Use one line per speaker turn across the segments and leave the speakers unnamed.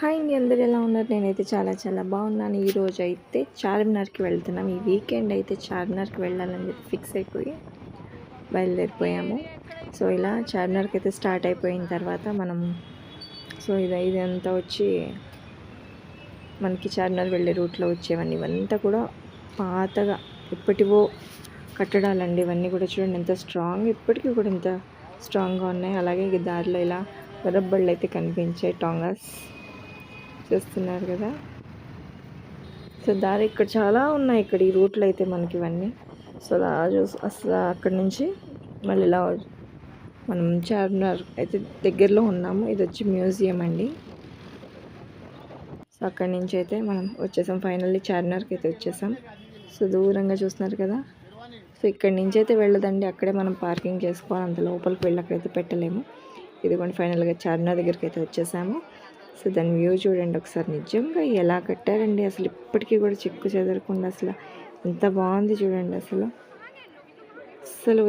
Hi అండి, అందరూ ఎలా ఉన్నారు? నేనైతే చాలా చాలా బాగున్నాను. ఈరోజు అయితే చార్మినార్కి వెళ్తున్నాం. ఈ వీకెండ్ అయితే చార్మినార్కి వెళ్ళాలని చెప్పి ఫిక్స్ అయిపోయి బయలుదేరిపోయాము. సో ఇలా చార్మినార్కి అయితే స్టార్ట్ అయిపోయిన తర్వాత ఇదంతా వచ్చి మనకి చార్మినార్ వెళ్ళే రూట్లో వచ్చేవన్నీ ఇవంతా కూడా పాతగా ఎప్పటివో కట్టడాలండి. ఇవన్నీ కూడా చూడండి ఎంత స్ట్రాంగ్, ఇప్పటికీ కూడా ఎంత స్ట్రాంగ్గా ఉన్నాయి. అలాగే ఈ దారిలో ఇలా గొర్రెబళ్ళు అయితే కనిపించాయి, టాంగాస్ చేస్తున్నారు కదా. సో దారి ఇక్కడ చాలా ఉన్నాయి, ఇక్కడ ఈ రూట్లో అయితే మనకి ఇవన్నీ. సో అలా అసలు అక్కడి నుంచి మళ్ళీ ఇలా మనం చార్మినార్ అయితే దగ్గరలో ఉన్నాము. ఇది వచ్చి మ్యూజియం అండి. సో అక్కడి నుంచి అయితే మనం వచ్చేసాం, ఫైనల్లీ చార్మినార్కి అయితే వచ్చేసాం. సో దూరంగా చూస్తున్నారు కదా. సో ఇక్కడి నుంచి అయితే వెళ్ళదండి, అక్కడే మనం పార్కింగ్ చేసుకోవాలి. అంత లోపలికి వెళ్ళి అక్కడైతే పెట్టలేము. ఇదిగోండి ఫైనల్గా చార్మినార్ దగ్గరికి అయితే వచ్చేసాము. సో దాని వ్యూ చూడండి ఒకసారి, నిజంగా ఎలా కట్టారండి అసలు, ఇప్పటికీ కూడా చిక్కు చెదరకుండా అసలు ఎంత బాగుంది చూడండి. అసలు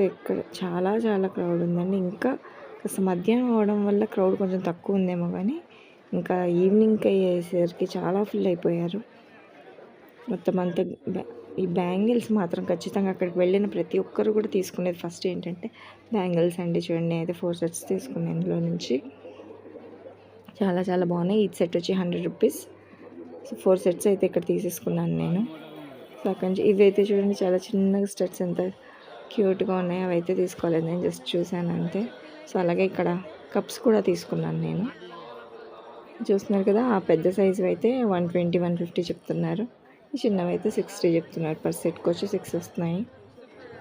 ఎక్కడ చాలా చాలా క్రౌడ్ ఉందండి. ఇంకా అసలు మధ్యాహ్నం అవడం వల్ల క్రౌడ్ కొంచెం తక్కువ ఉందేమో, కానీ ఇంకా ఈవినింగ్కి అయ్యేసరికి చాలా ఫుల్ అయిపోయారు మొత్తం అంతా. ఈ బ్యాంగిల్స్ మాత్రం ఖచ్చితంగా అక్కడికి వెళ్ళిన ప్రతి ఒక్కరు కూడా తీసుకునేది ఫస్ట్ ఏంటంటే బ్యాంగిల్స్ అండి. చూడండి అయితే 4 సెట్స్ తీసుకున్నాను ఇందులో నుంచి. చాలా చాలా బాగున్నాయి. ఈ సెట్ వచ్చి 100 రూపీస్. సో 4 సెట్స్ అయితే ఇక్కడ తీసేసుకున్నాను నేను. సో అక్కడి నుంచి ఇవి అయితే చూడండి చాలా చిన్నగా స్టెట్స్ ఎంత క్యూట్గా ఉన్నాయి. అవి అయితే తీసుకోలేదు, నేను జస్ట్ చూశాను అంతే. సో అలాగే ఇక్కడ కప్స్ కూడా తీసుకున్నాను నేను. చూస్తున్నారు కదా, ఆ పెద్ద సైజు అయితే 120, 150 చెప్తున్నారు. ఈ చిన్నవి అయితే 60 చెప్తున్నారు. పర్ సెట్కి వచ్చి 6 వస్తున్నాయి.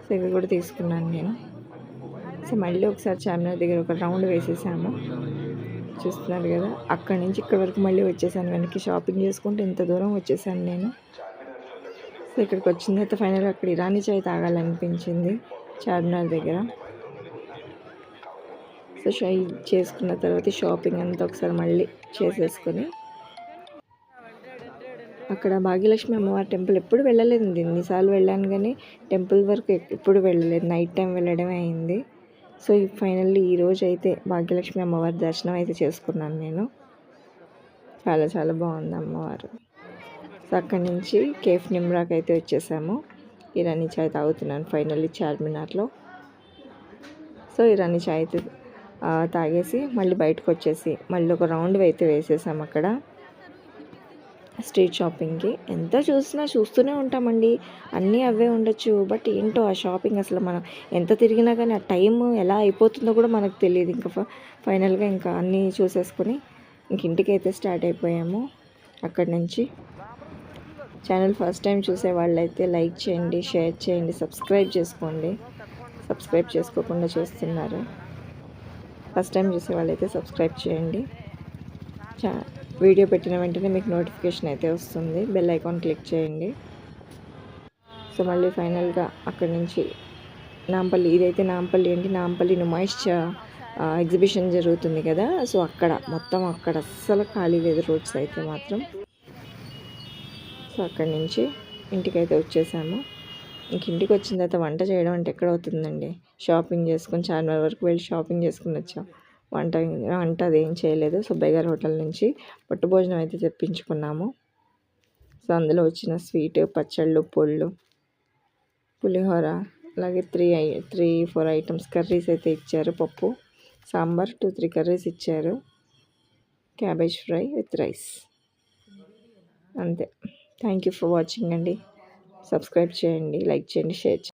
సో ఇవి కూడా తీసుకున్నాను నేను. సో మళ్ళీ ఒకసారి చార్మినార్ దగ్గర ఒక రౌండ్ వేసేసాము. చూస్తున్నారు కదా, అక్కడి నుంచి ఇక్కడ వరకు మళ్ళీ వచ్చేసాను. వెనక్కి షాపింగ్ చేసుకుంటూ ఇంత దూరం వచ్చేసాను నేను. సో ఇక్కడికి వచ్చిన తర్వాత ఫైనల్గా అక్కడ ఇరానీ చాయ్ తాగాలనిపించింది చార్మినార్ దగ్గర. సో చాయ్ చేసుకున్న తర్వాత షాపింగ్ అంతా ఒకసారి మళ్ళీ చేసేసుకొని అక్కడ భాగ్యలక్ష్మి అమ్మవారి టెంపుల్ ఎప్పుడు వెళ్ళలేదు, ఎన్నిసార్లు వెళ్ళాను కానీ టెంపుల్ వరకు ఎప్పుడు వెళ్ళలేదు. నైట్ టైం వెళ్ళడమే అయింది. సో ఫైనల్లీ ఈరోజు అయితే భాగ్యలక్ష్మి అమ్మవారి దర్శనం అయితే చేసుకున్నాను నేను. చాలా చాలా బాగుంది అమ్మవారు. సో అక్కడి నుంచి కేఫ్ నిమ్రాకి అయితే వచ్చేసాము. ఇరానీ చాయ్ తాగుతున్నాను ఫైనల్లీ చార్మినార్లో. సో ఇరానీ చాయ్ అయితే తాగేసి మళ్ళీ బయటకు వచ్చేసి మళ్ళీ ఒక రౌండ్ అయితే వేసేసాము అక్కడ స్ట్రీట్ షాపింగ్కి. ఎంత చూస్తూనే ఉంటామండి, అన్నీ అవే ఉండొచ్చు. బట్ ఏంటో ఆ షాపింగ్ అసలు మనం ఎంత తిరిగినా కానీ ఆ టైం ఎలా అయిపోతుందో కూడా మనకు తెలియదు. ఇంకా ఫైనల్గా ఇంకా అన్నీ చూసేసుకొని ఇంటికి అయితే స్టార్ట్ అయిపోయాము. అక్కడి నుంచి ఛానల్ ఫస్ట్ టైం చూసే వాళ్ళైతే లైక్ చేయండి, షేర్ చేయండి, సబ్స్క్రైబ్ చేసుకోండి. సబ్స్క్రైబ్ చేసుకోకుండా చూస్తున్నారు. ఫస్ట్ టైం చూసే వాళ్ళైతే సబ్స్క్రైబ్ చేయండి. వీడియో పెట్టిన వెంటనే మీకు నోటిఫికేషన్ అయితే వస్తుంది. బెల్ ఐకాన్ క్లిక్ చేయండి. సో మళ్ళీ ఫైనల్గా అక్కడి నుంచి నాంపల్లి, ఇదైతే నాంపల్లి ఏంటి, నాంపల్లి నుమాయిష్ ఎగ్జిబిషన్ జరుగుతుంది కదా. సో అక్కడ మొత్తం అక్కడ అస్సలు ఖాళీ లేదు రోడ్స్ అయితే మాత్రం. సో అక్కడి నుంచి ఇంటికైతే వచ్చేసాము. ఇంటికి వచ్చిన తర్వాత వంట చేయడం అంటే ఎక్కడ అవుతుందండి, షాపింగ్ చేసుకొని చార్మినార్ వరకు వెళ్ళి షాపింగ్ చేసుకుని వచ్చాం. వంట అదేం చేయలేదు. సుబ్బయ్య గారి హోటల్ నుంచి పట్టు భోజనం అయితే తెప్పించుకున్నాము. సో అందులో వచ్చిన స్వీట్, పచ్చళ్ళు, పొళ్ళు, పులిహోర, అలాగే 3-4 ఐటమ్స్ కర్రీస్ అయితే ఇచ్చారు. పప్పు, సాంబార్, 2-3 కర్రీస్ ఇచ్చారు. క్యాబేజ్ ఫ్రై విత్ రైస్, అంతే. థ్యాంక్ యూ ఫర్ వాచింగ్ అండి. సబ్స్క్రైబ్ చేయండి, లైక్ చేయండి, షేర్ చేయండి.